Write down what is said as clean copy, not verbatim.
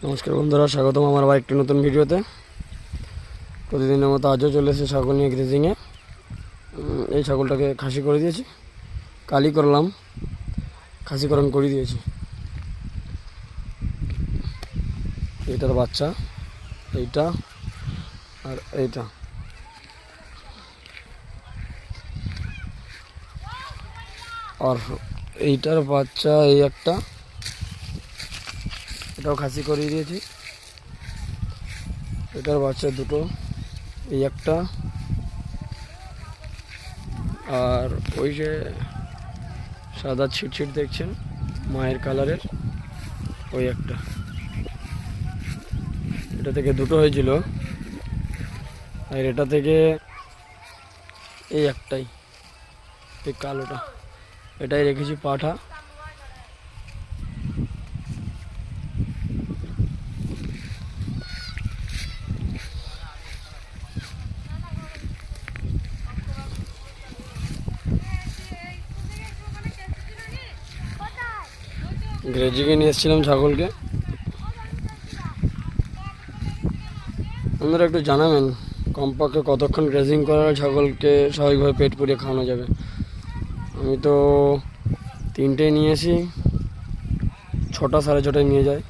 নমস্কার বন্ধুরা, স্বাগতম আমার আবার একটি নতুন ভিডিওতে। প্রতিদিনের মতো আজও চলে এসেছে ছাগল নিয়ে গ্রেজিংয়ে। এই ছাগলটাকে খাসি করে দিয়েছি, কালি করলাম, খাসিকরণ করে দিয়েছি। এইটার বাচ্চা, এইটা আর এইটা। আর এইটার বাচ্চা এই একটা, এটাও খাসি করে দিয়েছি। এটার বাচ্চা দুটো, এই একটা আর ওই যে সাদা ছিটছিট দেখছেন মায়ের কালারের, ওই একটা। এটা থেকে দুটো হয়েছিল, আর এটা থেকে এই একটাই, এই কালোটা, এটাই রেখেছি পাঠা। গ্রেজিংয়ে নিয়ে এসেছিলাম ছাগলকে। আপনারা একটু জানাবেন কমপক্ষে কতক্ষণ গ্রেজিং করার ছাগলকে স্বাভাবিকভাবে পেট পুড়িয়ে খাওয়ানো যাবে। আমি তো 3টে নিয়ে এসি, 6টা 6:30টায় নিয়ে যাই।